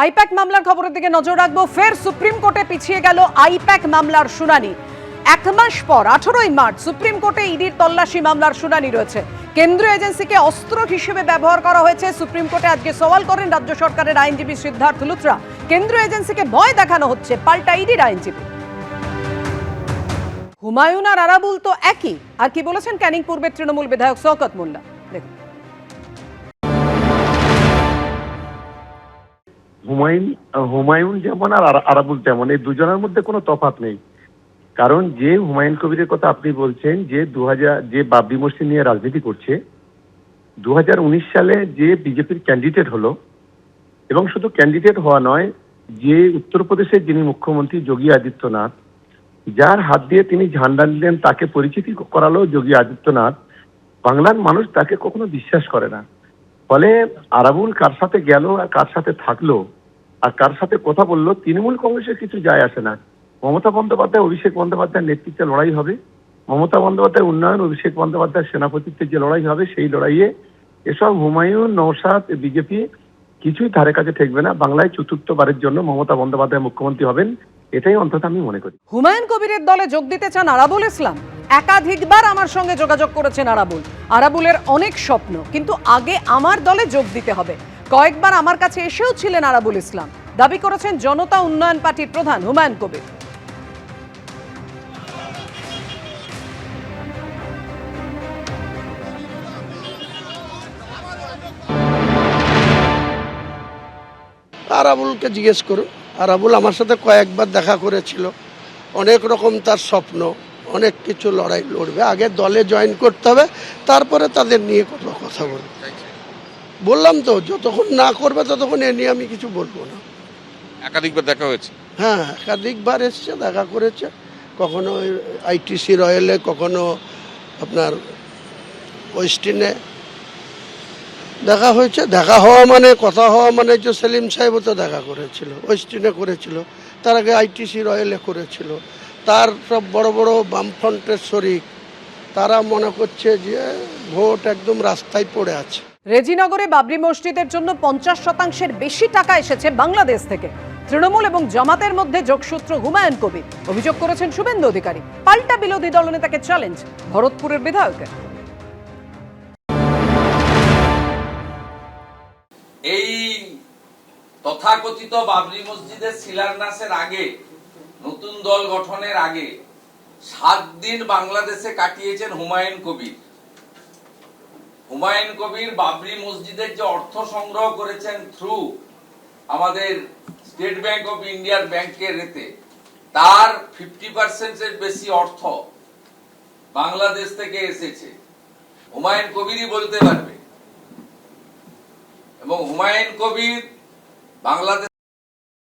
I-PAC মামলার খবরের দিকে নজর রাখবো। ফের সুপ্রিম কোর্টে পিছিয়ে গেল আইপ্যাক মামলার শুনানি। 1 মাস পর 18ই মার্চ সুপ্রিম কোর্টে ইডির তল্লাশি মামলার শুনানি রয়েছে। কেন্দ্রীয় এজেন্সিকে অস্ত্র হিসেবে ব্যবহার করা হয়েছে। সুপ্রিম কোর্টে আজকে সওয়াল করেন রাজ্য সরকারের আইনজীবী সিদ্ধার্থ লুথরা। কেন্দ্রীয় এজেন্সিকে ভয় দেখানো হচ্ছে, পাল্টা ইডির আইনজীবী। হুমায়ুন আর আরাবুল তো একই। আর কি বলেছেন ক্যানিং পূর্বের তৃণমূল বিধায়ক শওকত মোল্লা, দেখুন। হুমায়ুন যেমন আর আরাবুল তেমন, এই দুজনের মধ্যে কোনো তফাৎ নেই। কারণ যে হুমায়ুন কবিরের কথা আপনি বলছেন, যে বাবরি মসজিদ নিয়ে রাজনীতি করছে, 2019 সালে যে বিজেপির ক্যান্ডিডেট হলো, এবং শুধু ক্যান্ডিডেট হওয়া নয়, যে উত্তরপ্রদেশের যিনি মুখ্যমন্ত্রী যোগী আদিত্যনাথ, যার হাত দিয়ে তিনি ঝান্ডা নিলেন, তাকে পরিচিতি করালো যোগী আদিত্যনাথ, বাংলার মানুষ তাকে কখনো বিশ্বাস করে না। ফলে আরাবুল কার সাথে গেল আর কার সাথে থাকলো আর কার সাথে কথা বললো, তৃণমূল কংগ্রেসের কিছু যায় আসে না। মমতা বন্দ্যোপাধ্যায় অভিষেক বন্দ্যোপাধ্যায়ের নেতৃত্বে লড়াই হবে। মমতা বন্দ্যোপাধ্যায়ের উন্নয়ন, অভিষেক বন্দ্যোপাধ্যায়ের সেনাপতিত্বের যে লড়াই হবে, সেই লড়াইয়ে এসব হুমায়ুন, নওশাদ, বিজেপি কিছুই ধারে কাছে ঠেকবে না। বাংলায় চতুর্থবারের জন্য মমতা বন্দ্যোপাধ্যায় মুখ্যমন্ত্রী হবেন, এটাই অন্তত আমি মনে করি। হুমায়ুন কবিরের দলে যোগ দিতে চান আরাবুল ইসলাম। একাধিকবার আমার সঙ্গে যোগাযোগ করেছেন আরাবুল। আরাবুলের অনেক স্বপ্ন, কিন্তু আগে আমার দলে যোগ দিতে হবে। কয়েকবার আমার কাছে এসেও ছিলেন আরাবুল ইসলাম, দাবি করেছেন জনতা উন্নয়ন পার্টির প্রধান হুমায়ুন কবির। আরাবুলকে জিজ্ঞেস করুন। আরাবুল আমার সাথে কয়েকবার দেখা করেছিল, অনেক রকম তার স্বপ্ন, অনেক কিছু লড়াই লড়বে। আগে দলে জয়েন করতে হবে, তারপরে তাদের নিয়ে কথা বলবো। বললাম তো, যতক্ষণ না করবে ততক্ষণ এ নিয়ে আমি কিছু বলবো না। একাধিকবার দেখা হয়েছে? হ্যাঁ, একাধিকবার এসছে, দেখা করেছে। কখনো আইটিসি রয়েলে, কখনো আপনার ওয়েস্টিনে দেখা হয়েছে। দেখা হওয়া মানে, কথা হওয়া মানে, যে সেলিম সাহেবও তো দেখা করেছিল, ওয়েস্টিনে করেছিল, তার আগে আইটিসি রয়েলে করেছিল। তার সব বড় বড় বামফ্রন্টের শরিক, তারা মনে করছে যে ভোট একদম রাস্তায় পড়ে আছে। রেজিনগরে বাবরি মসজিদের জন্য 50% বেশি টাকা এসেছে বাংলাদেশ থেকে। তৃণমূল এবং জামাতের মধ্যে যোগসূত্র হুমায়ুন কবির, অভিযোগ করেছেন শুভেন্দু অধিকারী। পাল্টা বিরোধী দলনেতাকে চ্যালেঞ্জ ভরতপুরের বিধায়কের। এই তথাকথিত বাবরি মসজিদের শিলান্যাসের আগে, নতুন দল গঠনের আগে 7 দিন বাংলাদেশে কাটিয়েছেন হুমায়ুন কবির। হুমায়ুন কবির বাবরি মসজিদের যে অর্থ সংগ্রহ করেছেন থ্রু আমাদের স্টেট ব্যাংক অফ ইন্ডিয়ার ব্যাংকের রেতে, তার 50% বেশি অর্থ বাংলাদেশ থেকে এসেছে। হুমায়ুন কবিরই বলতে পারবে। এবং হুমায়ুন কবির বাংলাদেশ